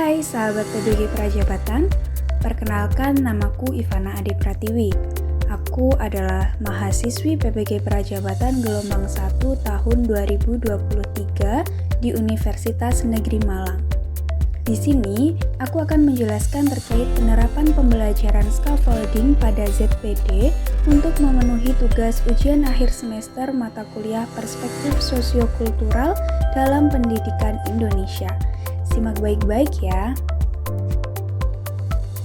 Hai sahabat PBG Prajabatan, perkenalkan namaku Ivana Ade Pratiwi. Aku adalah mahasiswi PBG Prajabatan gelombang 1 tahun 2023 di Universitas Negeri Malang. Di sini, aku akan menjelaskan terkait penerapan pembelajaran scaffolding pada ZPD untuk memenuhi tugas ujian akhir semester mata kuliah Perspektif Sosiokultural dalam Pendidikan Indonesia. Simak baik-baik ya.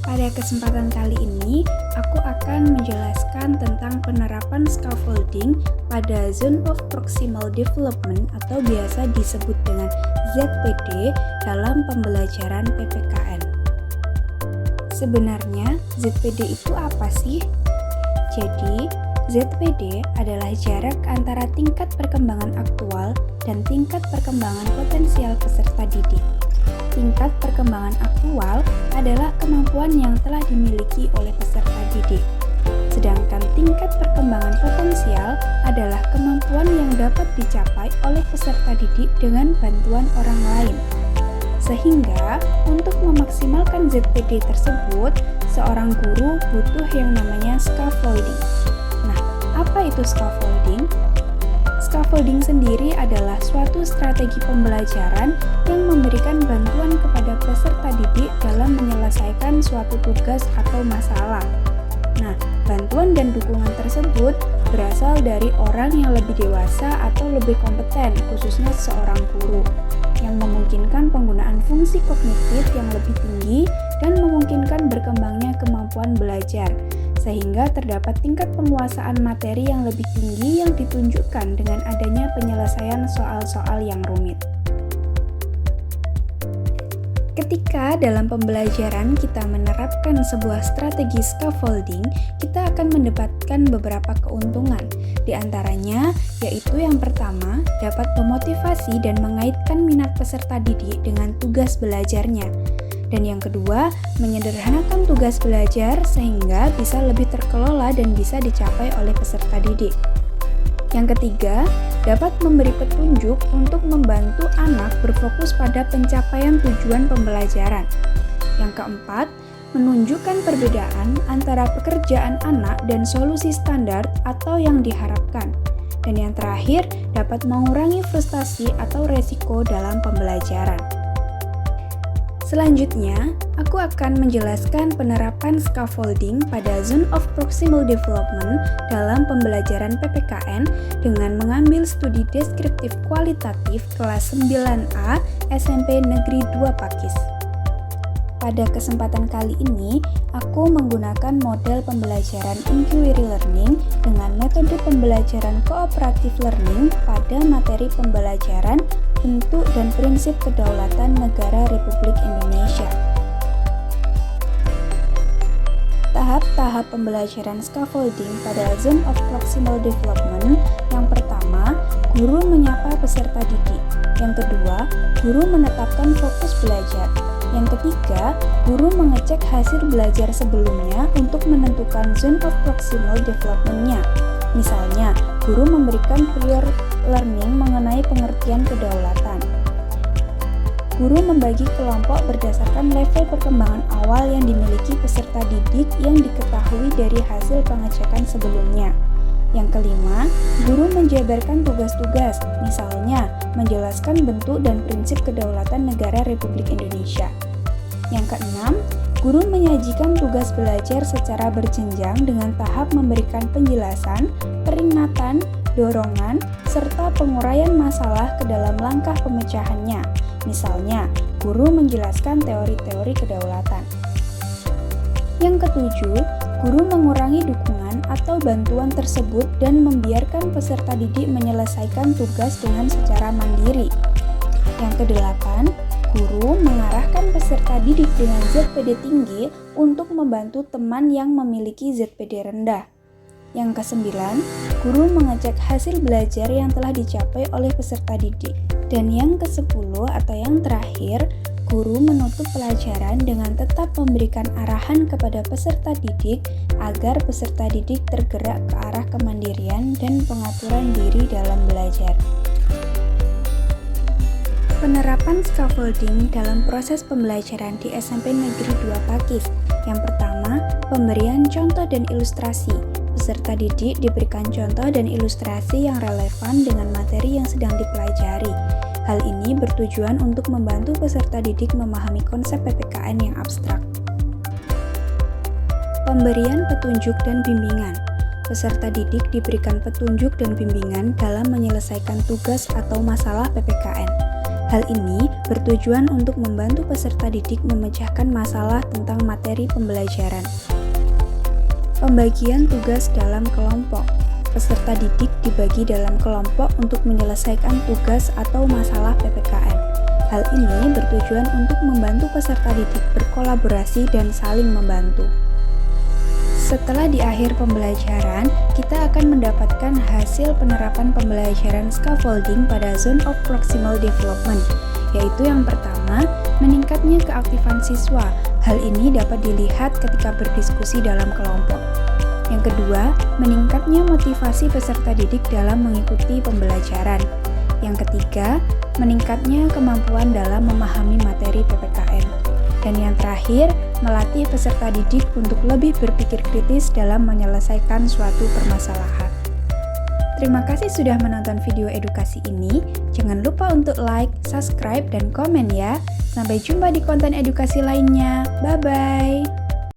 Pada kesempatan kali ini, aku akan menjelaskan tentang penerapan scaffolding pada Zone of Proximal Development atau biasa disebut dengan ZPD dalam pembelajaran PPKN. Sebenarnya, ZPD itu apa sih? Jadi, ZPD adalah jarak antara tingkat perkembangan aktual dan tingkat perkembangan potensial peserta didik. Tingkat perkembangan aktual adalah kemampuan yang telah dimiliki oleh peserta didik. Sedangkan tingkat perkembangan potensial adalah kemampuan yang dapat dicapai oleh peserta didik dengan bantuan orang lain. Sehingga, untuk memaksimalkan ZPD tersebut, seorang guru butuh yang namanya scaffolding. Nah, apa itu scaffolding? Scaffolding sendiri adalah suatu strategi pembelajaran yang memberikan bantuan kepada peserta didik dalam menyelesaikan suatu tugas atau masalah. Nah, bantuan dan dukungan tersebut berasal dari orang yang lebih dewasa atau lebih kompeten, khususnya seorang guru, yang memungkinkan penggunaan fungsi kognitif yang lebih tinggi dan memungkinkan berkembangnya kemampuan belajar, sehingga terdapat tingkat penguasaan materi yang lebih tinggi yang ditunjukkan dengan adanya penyelesaian soal-soal yang rumit. Ketika dalam pembelajaran kita menerapkan sebuah strategi scaffolding, kita akan mendapatkan beberapa keuntungan. Di antaranya, yaitu yang pertama, dapat memotivasi dan mengaitkan minat peserta didik dengan tugas belajarnya. Dan yang kedua, menyederhanakan tugas belajar sehingga bisa lebih terkelola dan bisa dicapai oleh peserta didik. Yang ketiga, dapat memberi petunjuk untuk membantu anak berfokus pada pencapaian tujuan pembelajaran. Yang keempat, menunjukkan perbedaan antara pekerjaan anak dan solusi standar atau yang diharapkan. Dan yang terakhir, dapat mengurangi frustasi atau resiko dalam pembelajaran. Selanjutnya, aku akan menjelaskan penerapan scaffolding pada Zone of Proximal Development dalam pembelajaran PPKN dengan mengambil studi deskriptif kualitatif kelas 9A SMP Negeri 2 Pakis. Pada kesempatan kali ini, aku menggunakan model pembelajaran inquiry learning dengan metode pembelajaran cooperative learning pada materi pembelajaran bentuk dan prinsip kedaulatan negara Republik Indonesia. Tahap-tahap pembelajaran scaffolding pada Zone of Proximal Development. Yang pertama, guru menyapa peserta didik. Yang kedua, guru menetapkan fokus belajar. Yang ketiga, guru mengecek hasil belajar sebelumnya untuk menentukan Zone of Proximal Development-nya. Misalnya, guru memberikan prior learning mengenai pengertian kedaulatan. Guru membagi kelompok berdasarkan level perkembangan awal yang dimiliki peserta didik yang diketahui dari hasil pengecekan sebelumnya. Yang kelima, guru menjabarkan tugas-tugas, misalnya menjelaskan bentuk dan prinsip kedaulatan negara Republik Indonesia. Yang keenam, guru menyajikan tugas belajar secara berjenjang dengan tahap memberikan penjelasan, peringatan, dorongan, serta penguraian masalah ke dalam langkah pemecahannya. Misalnya, guru menjelaskan teori-teori kedaulatan. Yang ketujuh, guru mengurangi dukungan atau bantuan tersebut dan membiarkan peserta didik menyelesaikan tugas dengan secara mandiri. Yang kedelapan, guru mengarahkan peserta didik dengan ZPD tinggi untuk membantu teman yang memiliki ZPD rendah. Yang kesembilan, guru mengecek hasil belajar yang telah dicapai oleh peserta didik. Dan yang ke-10 atau yang terakhir, guru menutup pelajaran dengan tetap memberikan arahan kepada peserta didik agar peserta didik tergerak ke arah kemandirian dan pengaturan diri dalam belajar. Penerapan scaffolding dalam proses pembelajaran di SMP Negeri 2 Pakis. Yang pertama, pemberian contoh dan ilustrasi. Peserta didik diberikan contoh dan ilustrasi yang relevan dengan materi yang sedang dipelajari. Hal ini bertujuan untuk membantu peserta didik memahami konsep PPKN yang abstrak. Pemberian petunjuk dan bimbingan. Peserta didik diberikan petunjuk dan bimbingan dalam menyelesaikan tugas atau masalah PPKN. Hal ini bertujuan untuk membantu peserta didik memecahkan masalah tentang materi pembelajaran. Pembagian tugas dalam kelompok. Peserta didik dibagi dalam kelompok untuk menyelesaikan tugas atau masalah PPKN. Hal ini bertujuan untuk membantu peserta didik berkolaborasi dan saling membantu. Setelah di akhir pembelajaran, kita akan mendapatkan hasil penerapan pembelajaran scaffolding pada Zone of Proximal Development, yaitu yang pertama, meningkatnya keaktifan siswa. Hal ini dapat dilihat ketika berdiskusi dalam kelompok. Yang kedua, meningkatnya motivasi peserta didik dalam mengikuti pembelajaran. Yang ketiga, meningkatnya kemampuan dalam memahami materi PPKN. Dan yang terakhir, melatih peserta didik untuk lebih berpikir kritis dalam menyelesaikan suatu permasalahan. Terima kasih sudah menonton video edukasi ini. Jangan lupa untuk like, subscribe, dan komen ya. Sampai jumpa di konten edukasi lainnya. Bye-bye.